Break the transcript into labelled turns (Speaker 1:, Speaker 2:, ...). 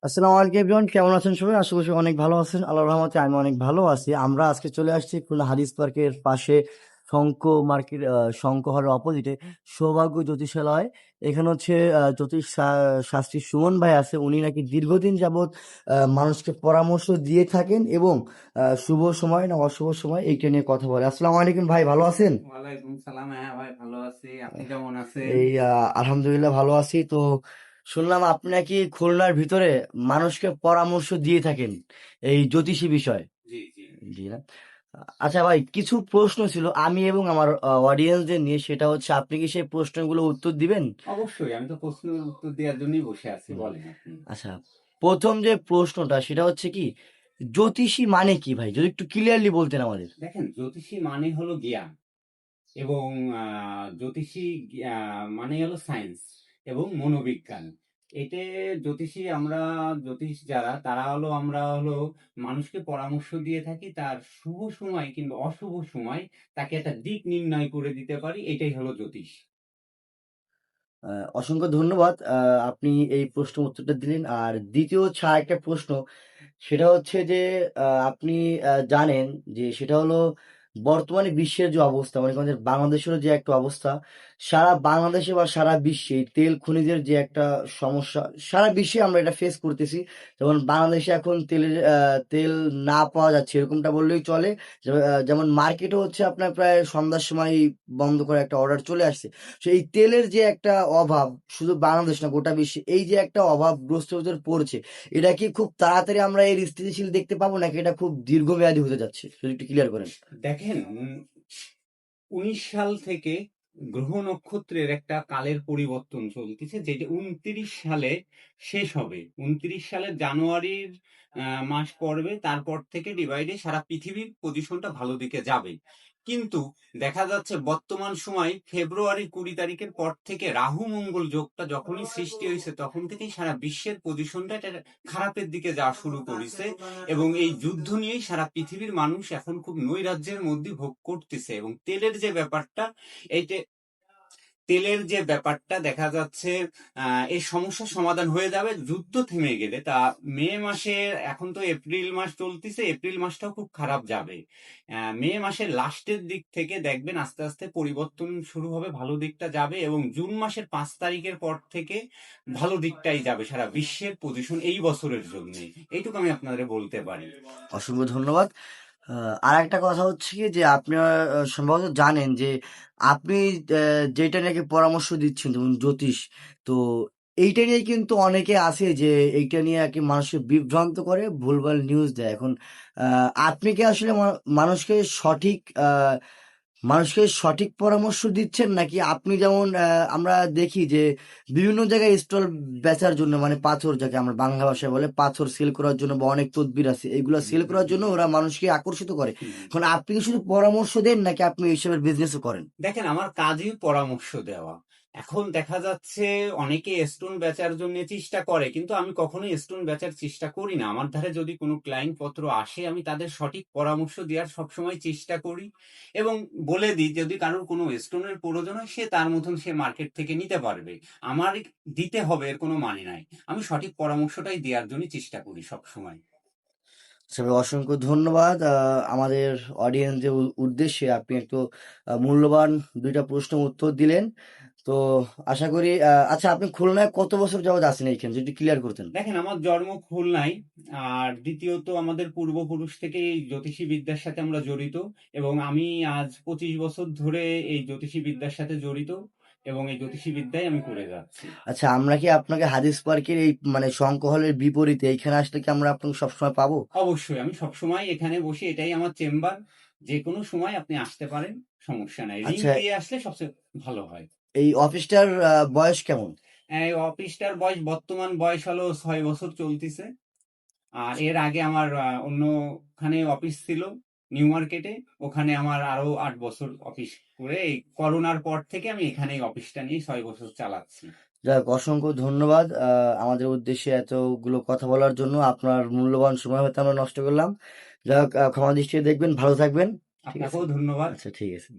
Speaker 1: আসসালামু আলাইকুম এভরিওয়ান, কেমন আছেন সবাই? আশা করি সবাই অনেক ভালো আছেন। আল্লাহর রহমতে আমি অনেক ভালো আছি। আমরা আজকে চলে আসছি খুলনা হাদিস পার্কের পাশে শঙ্খ মার্কেট, শঙ্খ হলের অপোজিটে সৌভাগ্য জ্যোতিষালয়। এখানে হচ্ছে শাস্ত্রী সুমন ভাই আছে। উনি নাকি দীর্ঘদিন যাবৎ মানুষকে পরামর্শ দিয়ে থাকেন এবং শুভ সময় না অশুভ সময় এইটা নিয়ে কথা বলে। আসসালামু আলাইকুম ভাই, ভালো আছেন?
Speaker 2: ওয়ালাইকুম সালাম। হ্যাঁ ভাই, ভালো আছি। আপনি কেমন আছেন?
Speaker 1: এই আলহামদুলিল্লাহ ভালো আছি। তো শুনলাম আপনি নাকি খুলনার ভিতরে মানুষকে পরামর্শ দিয়ে থাকেন এই জ্যোতিষী বিষয়।
Speaker 2: জি জি।
Speaker 1: জি না? আচ্ছা ভাই, কিছু প্রশ্ন ছিল আমি এবং আমার অডিয়েন্সদের নিয়ে, সেটা হচ্ছে আপনি কি সেই প্রশ্নগুলো উত্তর দিবেন?
Speaker 2: অবশ্যই, আমি তো প্রশ্নের উত্তর দেওয়ার জন্যই বসে আছি,
Speaker 1: হুম।
Speaker 2: বলেন আপনি।
Speaker 1: আচ্ছা, প্রথম যে প্রশ্নটা সেটা হচ্ছে কি, জ্যোতিষী মানে কি ভাই, যদি একটু ক্লিয়ারলি বলতেন আমাদের।
Speaker 2: দেখেন, জ্যোতিষী মানে হলো জ্ঞান, এবং জ্যোতিষী মানে হলো সায়েন্স এবং মনোবিজ্ঞান। এতে জ্যোতিষী, আমরা জ্যোতিষ যারা, তারা হলো, আমরা হলো মানুষকে পরামর্শ দিয়ে থাকি, তার শুভ সময় কিংবা অশুভ সময় তাকে একটা দিক নির্ণয় করে দিতে পারি, এটাই হলো জ্যোতিষ।
Speaker 1: অসংখ্য ধন্যবাদ, আপনি এই প্রশ্ন উত্তরটা দিলেন। আর দ্বিতীয় হচ্ছে আরেকটা প্রশ্ন, সেটা হচ্ছে যে আপনি জানেন যে সেটা হলো বর্তমানে বিশ্বের যে অবস্থা, মানে আমাদের বাংলাদেশেরও যে একটা অবস্থা, সারা বাংলাদেশে বা সারা বিশ্বে এই তেল খনিজের যে একটা সমস্যা, সারা বিশ্বে আমরা এটা ফেস করতেছি। যেমন বাংলাদেশে এখন তেল না পাওয়া যাচ্ছে এরকমটা বললেই চলে। যেমন মার্কেটে হচ্ছে আপনার প্রায় সন্ধ্যার সময় বন্ধ করে একটা অর্ডার চলে আসছে। তো এই তেলের যে একটা অভাব, শুধু বাংলাদেশ না গোটা বিশ্বে এই যে একটা অভাবগ্রস্ত ভিতর পড়ছে, এটা কি খুব তাড়াতাড়ি আমরা এর স্থিতিশীল দেখতে পাবো নাকি এটা খুব দীর্ঘমেয়াদী হতে যাচ্ছে, যদি একটু ক্লিয়ার করেন।
Speaker 2: দেখেন, 19 সাল থেকে গ্রহ নক্ষত্রের একটা কালের পরিবর্তন চলতেছে, যেটা 29 সালে শেষ হবে। 29 সালের জানুয়ারির মাস পড়বে, তারপর থেকে ডিভাইডে সারা পৃথিবীর পজিশনটা ভালো দিকে যাবে। কিন্তু দেখা যাচ্ছে বর্তমান সময় ফেব্রুয়ারি 20 তারিখের পর থেকে রাহু মঙ্গল যোগটা যখনই সৃষ্টি হয়েছে, তখন থেকেই সারা বিশ্বের পজিশনটা একটা খারাপের দিকে যাওয়া শুরু করেছে। এবং এই যুদ্ধ নিয়েই সারা পৃথিবীর মানুষ এখন খুব নৈরাজ্যের মধ্যে ভোগ করতেছে। এবং তেলের যে ব্যাপারটা দেখা যাচ্ছে, এই সমস্যার সমাধান হয়ে যাবে যুদ্ধ থেমে গেলে। তা মে মাসের, এখন তো এপ্রিল মাস চলতেছে, এপ্রিল মাসটাও খুব খারাপ যাবে। মে মাসের লাস্টের দিক থেকে দেখবেন আস্তে আস্তে পরিবর্তন শুরু হবে, ভালো দিকটা যাবে। এবং জুন মাসের 5 তারিখের পর থেকে ভালো দিকটাই যাবে সারা বিশ্বের পজিশন এই বছরের জন্য। এইটুকু আমি আপনাদের বলতে পারি।
Speaker 1: অসংখ্য ধন্যবাদ। আর একটা কথা হচ্ছে কি যে আপনারা সম্ভবত জানেন যে আপনি যেটা নাকি পরামর্শ দিচ্ছেন যেমন জ্যোতিষ, তো এইটা নিয়ে কিন্তু অনেকে আছে যে এইটা নিয়ে আর কি মানুষকে বিভ্রান্ত করে ভুলভাল নিউজ দেয়। এখন আপনি কি আসলে মানুষকে সঠিক পরামর্শ দিচ্ছেন, নাকি আপনি যেমন আমরা দেখি যে বিভিন্ন জায়গায় স্টল বেচার জন্য, মানে পাথর যাকে আমরা বাংলা ভাষায় বলে, পাথর সেল করার জন্য বা অনেক তদবির আছে এগুলো সেল করার জন্য ওরা মানুষকে আকর্ষিত করে। এখন আপনি কি শুধু পরামর্শ দেন নাকি আপনি এইসবের বিজনেসও করেন?
Speaker 2: দেখেন, আমার কাজই পরামর্শ দেওয়া। এখন দেখা যাচ্ছে অনেকে স্টোন বেচার জন্য চেষ্টা করে, কিন্তু আমি কখনোই স্টোন বেচার চেষ্টা করি না। আমার ধারে যদি কোনো ক্লায়েন্ট পত্র আসে, আমি তাদের সঠিক পরামর্শ দেওয়ার সবসময় চেষ্টা করি, এবং বলে দিই যদি কারোর কোনো স্টোনের প্রয়োজন হয়, সে তার মতন সে মার্কেট থেকে নিতে পারবে। আমার দিতে হবে এর কোনো মানে নাই। আমি সঠিক পরামর্শটাই দেওয়ার জন্য চেষ্টা করি সবসময়।
Speaker 1: তবে অসংখ্য ধন্যবাদ আমাদের অডিয়েন্সদের উদ্দেশ্যে আপনি একটু মূল্যবান দুইটা প্রশ্ন উত্তর দিলেন। তো আশা করি আচ্ছা, আপনি খুলনায় কত বছর যাবত আছেন এইখানে, যদি ক্লিয়ার করতেন।
Speaker 2: দেখেন, আমার জন্ম খুলনায়। আর দ্বিতীয়ত, আমাদের পূর্বপুরুষ থেকে এই জ্যোতিষী বিদ্যার সাথে আমরা জড়িত, এবং আমি আজ 25 বছর ধরে এই জ্যোতিষী বিদ্যার সাথে জড়িত, এবং এই জ্যোতিষী বিদ্যায় আমি করে যাচ্ছি।
Speaker 1: আচ্ছা, আমরা কি আপনাকে হাদিস পার্কের এই মানে শঙ্খ হলের বিপরীতে এইখানে আসলে কি আমরা আপনাকে সবসময় পাবো?
Speaker 2: অবশ্যই, আমি সবসময় এখানে বসি, এটাই আমার চেম্বার। যে কোনো সময় আপনি আসতে পারেন, সমস্যা নাই। রিং
Speaker 1: আচ্ছা,
Speaker 2: দিয়ে আসলে সবচেয়ে ভালো হয়।
Speaker 1: এই অফিসটার বয়স কেমন?
Speaker 2: এই অফিসটার বর্তমান বয়স হলো 6 বছর চলতেছে। আর এর আগে আমার অন্যখানে অফিস ছিল, নিউ মার্কেটে। ওখানে আমার আরো 8 বছর অফিস করে, এই করোনার পর থেকে আমি এখানেই অফিসটা নিয়ে 6 বছর চালাচ্ছি।
Speaker 1: যাক, অসংখ্য ধন্যবাদ আমাদের উদ্দেশ্যে এতগুলো কথা বলার জন্য। আপনার মূল্যবান সময় হয়তো আমরা নষ্ট করলাম। যাক, ক্ষমা দৃষ্টিতে দেখবেন, ভালো থাকবেন। ঠিক আছে।
Speaker 2: আপনাকেও ধন্যবাদ।
Speaker 1: আচ্ছা, ঠিক আছে।